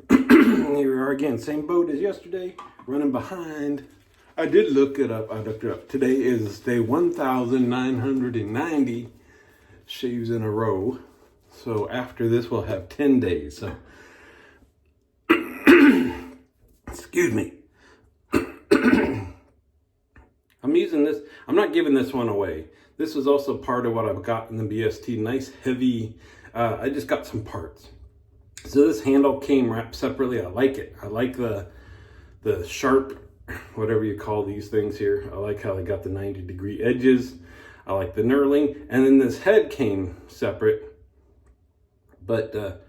today. Here we are again, same boat as yesterday, running behind. I did look it up. I looked it up. Today is day 1,990 shaves in a row. So after this, we'll have 10 days. So, excuse me. I'm using this. I'm not giving this one away. This is also part of what I've got in the BST. Nice, heavy. I just got some parts. So this handle came wrapped separately. I like it. I like the sharp, whatever you call these things here. I like how they got the 90-degree edges. I like the knurling. And then this head came separate. But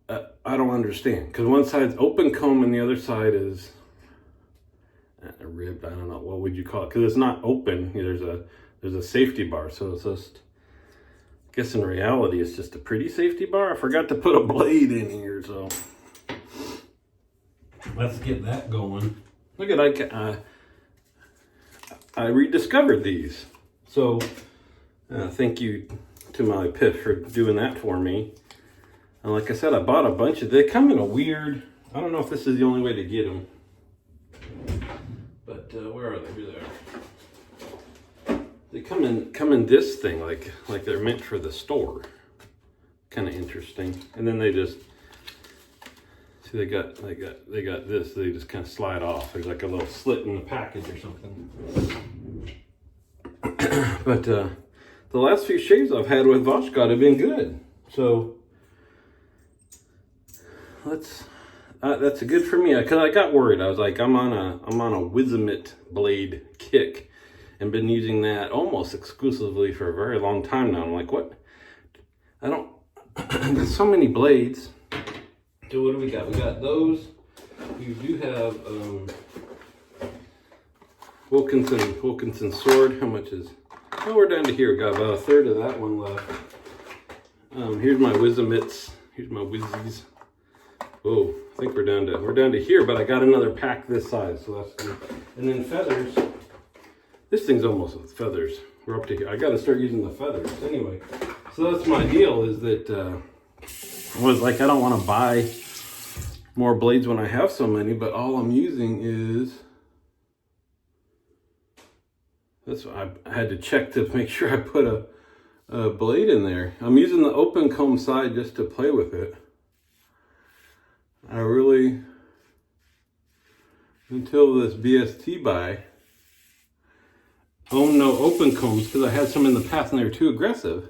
I don't understand. Because one side's open comb and the other side is ribbed. I don't know. What would you call it? Because it's not open. There's a safety bar. So it's just... I guess in reality, it's just a pretty safety bar. I forgot to put a blade in here, so let's get that going. Look at I rediscovered these. So thank you to my PIF for doing that for me. And like I said, I bought a bunch of. They come in a weird. I don't know if this is the only way to get them, but where are they? Here they are. They come in this thing like they're meant for the store. Kind of interesting. And then they just see they got this. They just kind of slide off. There's like a little slit in the package or something. But the last few shaves I've had with Vashkot have been good. So that's good for me. Because I got worried. I was like, I'm on a Wizamit blade kick. And been using that almost exclusively for a very long time now. I'm like, what? There's so many blades. So what do we got? We got those. You do have Wilkinson sword. How much is? Oh, we're down to here. We got about a third of that one left. Here's my Wizamits. Here's my Wizzies. Oh, I think we're down to here, but I got another pack this size, so that's good. And then feathers. This thing's almost with feathers. We're up to here. I got to start using the feathers. Anyway, so that's my deal is that I was like, I don't want to buy more blades when I have so many, but all I'm using is, that's what I had to check to make sure I put a blade in there. I'm using the open comb side just to play with it. I really, until this BST buy, own no open combs because I had some in the past and they were too aggressive.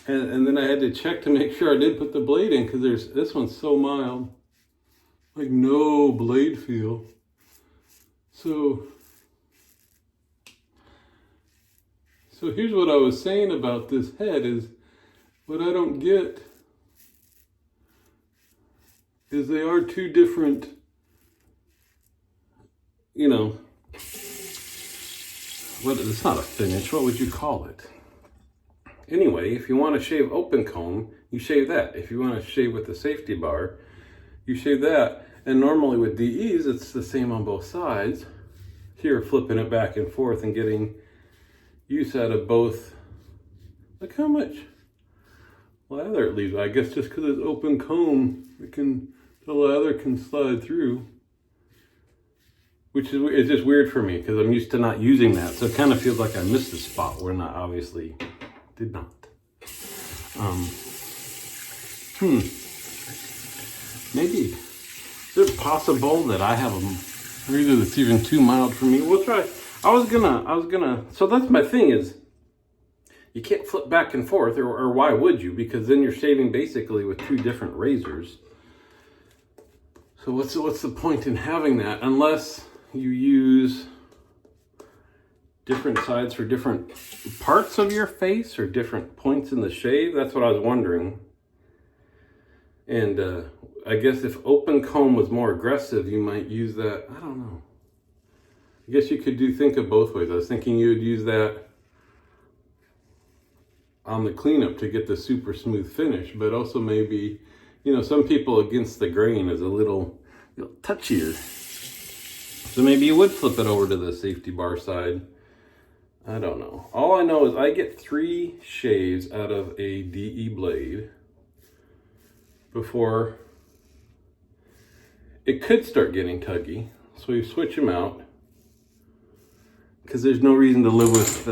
And then I had to check to make sure I did put the blade in because this one's so mild. Like no blade feel. So here's what I was saying about this head is what I don't get is they are two different, it's not a finish. What would you call it? Anyway, if you want to shave open comb, you shave that. If you want to shave with the safety bar, you shave that. And normally with DEs, it's the same on both sides. Here, flipping it back and forth and getting use out of both. Look how much lather it leaves. I guess just because it's open comb, the lather can slide through. Which is, it's just weird for me because I'm used to not using that. So it kind of feels like I missed a spot where I obviously did not. Maybe, is it possible that I have a reader that's even too mild for me? We'll try. I was gonna, so that's my thing is, you can't flip back and forth, or why would you? Because then you're shaving basically with two different razors. So what's the point in having that unless you use different sides for different parts of your face or different points in the shave? That's what I was wondering. And I guess if open comb was more aggressive, you might use that. I don't know. I guess you could think of both ways. I was thinking you would use that on the cleanup to get the super smooth finish, but also maybe, some people against the grain is a little touchier. So maybe you would flip it over to the safety bar side. I don't know. All I know is I get 3 shaves out of a DE blade. before it could start getting tuggy. So you switch them out because there's no reason to live with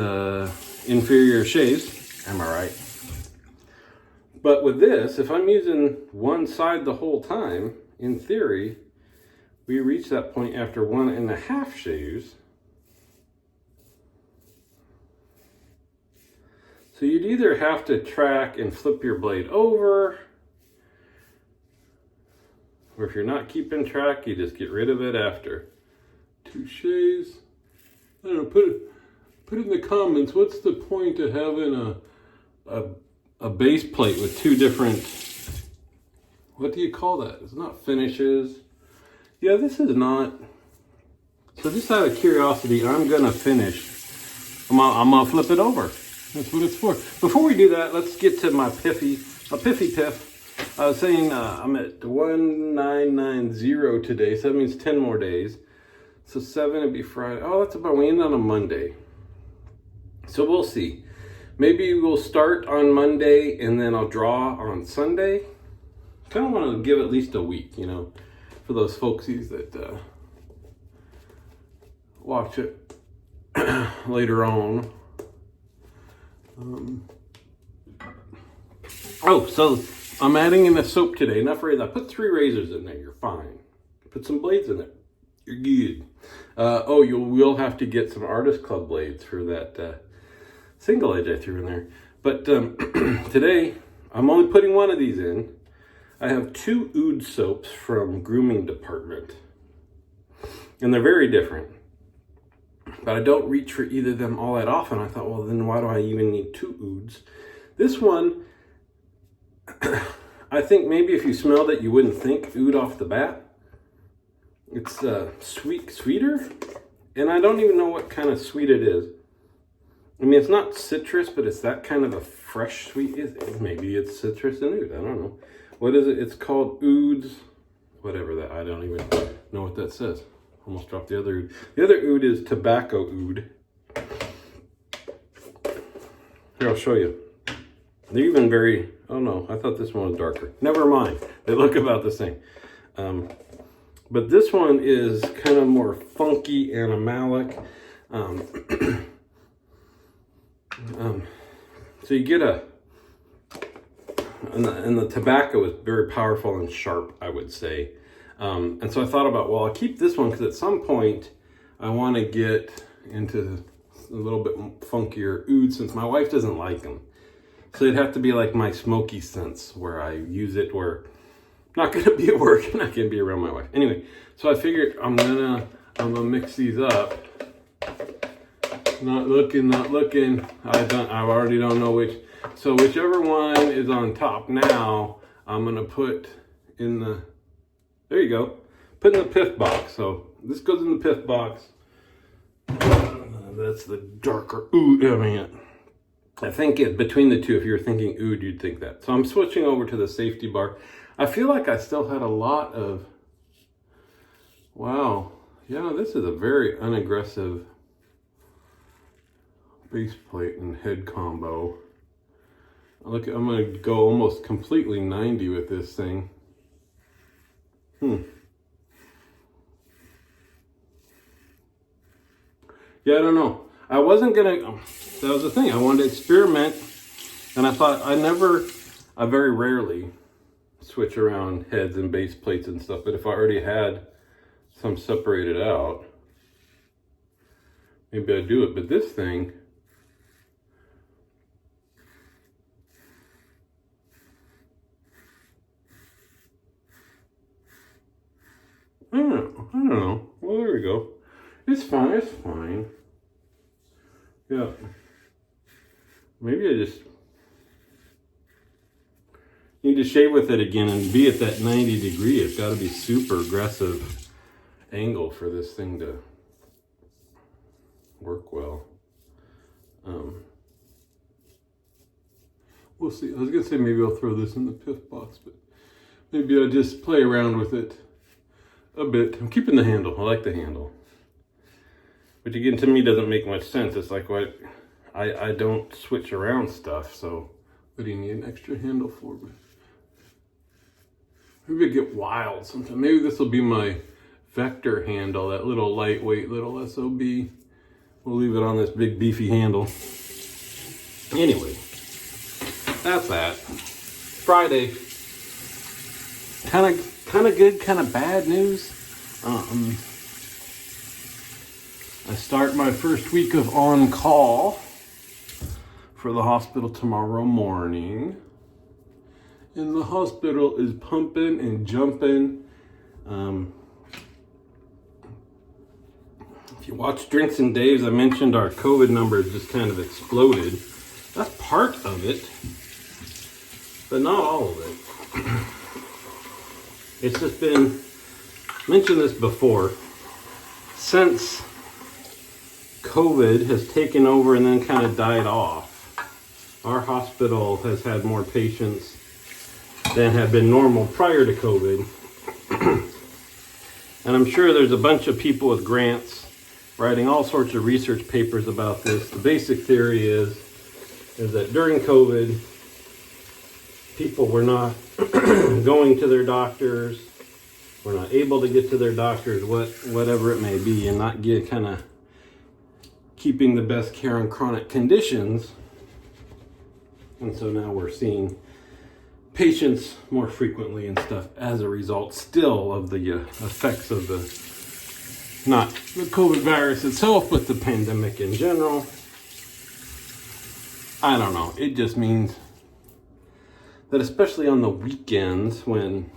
inferior shaves. Am I right? But with this, if I'm using one side the whole time, in theory, we reach that point after 1.5 shaves. So you'd either have to track and flip your blade over, or if you're not keeping track, you just get rid of it after 2 shaves. I don't know, put in the comments, what's the point of having a base plate with 2 different, what do you call that? It's not finishes. Yeah, this is not. So just out of curiosity, I'm gonna finish. I'm gonna flip it over. That's what it's for. Before we do that, let's get to my Piffy PIF. I was saying I'm at 1990 today, so that means 10 more days. So 7 would be Friday. Oh, that's about, we end on a Monday. So we'll see. Maybe we'll start on Monday and then I'll draw on Sunday. Kind of want to give at least a week, you know, for those folksies that watch it later on. Oh, so I'm adding in a soap today. Enough razors. I put 3 razors in there. You're fine. Put some blades in it. You're good. Oh, you will have to get some Artist Club blades for that single edge I threw in there. But today, I'm only putting 1 of these in. I have 2 oud soaps from Grooming Department. And they're very different. But I don't reach for either of them all that often. I thought, well, then why do I even need 2 ouds? This one, I think maybe if you smelled it, you wouldn't think oud off the bat. It's sweeter. And I don't even know what kind of sweet it is. I mean, it's not citrus, but it's that kind of a fresh sweet. Maybe it's citrus and oud. I don't know. What is it? It's called ouds. Whatever that. I don't even know what that says. Almost dropped the other oud. The other oud is tobacco oud. Here, I'll show you. They're even very, oh no, I thought this one was darker. Never mind. They look about the same. But this one is kind of more funky, animalic. So you get and the tobacco is very powerful and sharp, I would say. And so I thought about, well, I'll keep this one because at some point I want to get into a little bit funkier oud since my wife doesn't like them. So it'd have to be like my smoky scents where I use it where I'm not going to be at work and not going to be around my wife. Anyway, so I figured I'm gonna mix these up. Not looking. I already don't know which. So whichever one is on top now, I'm gonna put in the, there you go, put in the PIF box. So this goes in the PIF box. That's the darker oud. I mean, I think between the two, if you're thinking oud, you'd think that. So I'm switching over to the safety bar. I feel like I still had a lot of, wow. Yeah, this is a very unaggressive base plate and head combo. Look, I'm going to go almost completely 90 with this thing. Yeah, I don't know. I wasn't going to, that was the thing. I wanted to experiment. And I thought I very rarely switch around heads and base plates and stuff. But if I already had some separated out, maybe I'd do it. But this thing, I don't know. Well, there we go. It's fine. Yeah. Maybe I just need to shave with it again and be at that 90 degree. It's got to be super aggressive angle for this thing to work well. We'll see. I was going to say maybe I'll throw this in the PIF box, but maybe I'll just play around with it a bit. I'm keeping the handle. I like the handle. Which again, to me, doesn't make much sense. It's like what I don't switch around stuff, so what do you need an extra handle for? Maybe I get wild sometime. Maybe this will be my vector handle, that little lightweight little SOB. We'll leave it on this big beefy handle. Anyway, that's that. Friday. Kind of good, kind of bad news. I start my first week of on-call for the hospital tomorrow morning. And the hospital is pumping and jumping. If you watch Drinks and Daves, I mentioned our COVID numbers just kind of exploded. That's part of it, but not all of it. It's just been, mentioned this before, since COVID has taken over and then kind of died off, our hospital has had more patients than had been normal prior to COVID. And I'm sure there's a bunch of people with grants writing all sorts of research papers about this. The basic theory is that during COVID, people were not going to their doctors, were not able to get to their doctors, whatever it may be, and not get kind of keeping the best care on chronic conditions. And so now we're seeing patients more frequently and stuff as a result still of the effects of not the COVID virus itself, but the pandemic in general. I don't know. It just means that especially on the weekends when,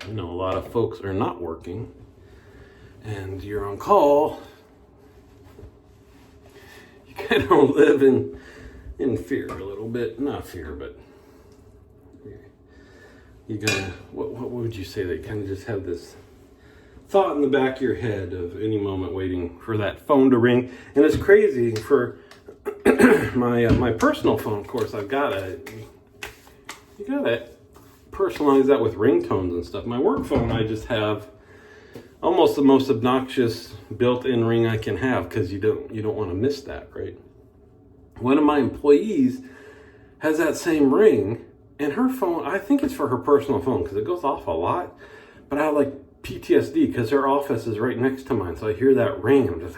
a lot of folks are not working and you're on call, you kind of live in fear a little bit. Not fear, but you gotta, what would you say? They kind of just have this thought in the back of your head of any moment waiting for that phone to ring. And it's crazy for my personal phone, of course. You gotta personalize that with ringtones and stuff. My work phone, I just have almost the most obnoxious built-in ring I can have, because you don't want to miss that, right? One of my employees has that same ring, and her phone, I think it's for her personal phone because it goes off a lot, but I have like PTSD because her office is right next to mine, so I hear that ring, I'm just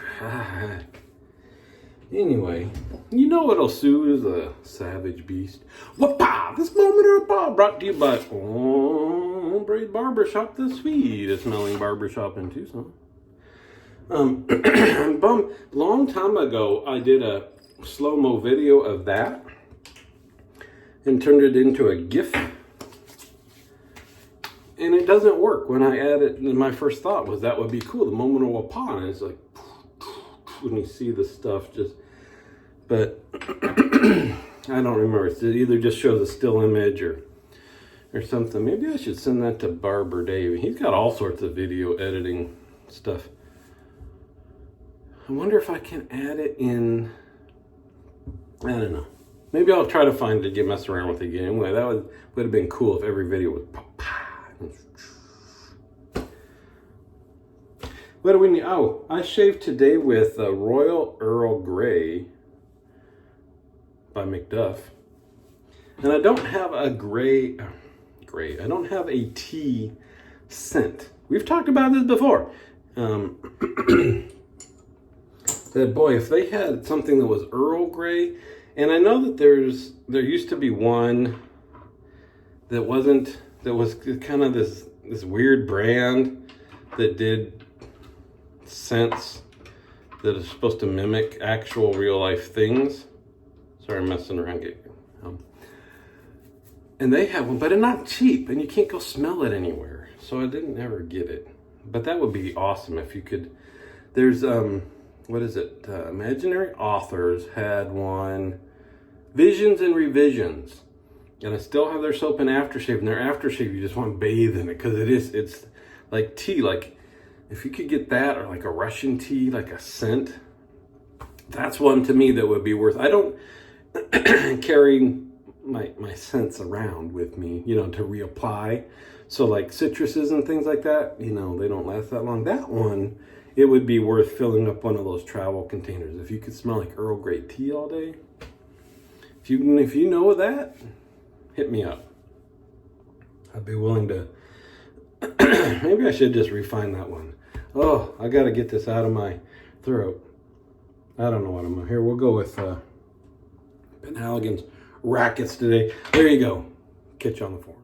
Anyway, you know what'll soothe a savage beast? Whoop-ah! This moment of brought to you by Braid Barbershop, the sweetest smelling barbershop in Tucson. I'm bummed. Long time ago, I did a slow-mo video of that and turned it into a GIF. And it doesn't work when I add it. And my first thought was that would be cool. The moment of Wapan, and it's like, when you see the stuff just, but I don't remember. It either just shows a still image or something. Maybe I should send that to Barber Dave. He's got all sorts of video editing stuff. I wonder if I can add it in, I don't know. Maybe I'll try to find it to mess around with it again. Anyway, that would have been cool if every video was pop. What do we need? Oh, I shaved today with Royal Earl Grey by McDuff. And I don't have a gray, I don't have a tea scent. We've talked about this before. That boy, if they had something that was Earl Grey, and I know that there used to be one that was kind of this weird brand that did scents that is supposed to mimic actual real life things. Sorry, I'm messing around. And they have one, but it's not cheap, and you can't go smell it anywhere. So I didn't ever get it. But that would be awesome if you could. There's what is it? Imaginary Authors had one, Visions and Revisions, and I still have their soap and aftershave. And their aftershave, you just want to bathe in it because it's like tea. Like if you could get that, or like a Russian tea, like a scent, that's one to me that would be worth. I don't carry my scents around with me, to reapply. So like citruses and things like that, they don't last that long. That one, it would be worth filling up one of those travel containers. If you could smell like Earl Grey tea all day, if you know that, hit me up. I'd be willing to Maybe I should just refine that one. Oh, I got to get this out of my throat. I don't know what I'm here. We'll go with Ben Halligan's Rackets today. There you go. Catch you on the forum.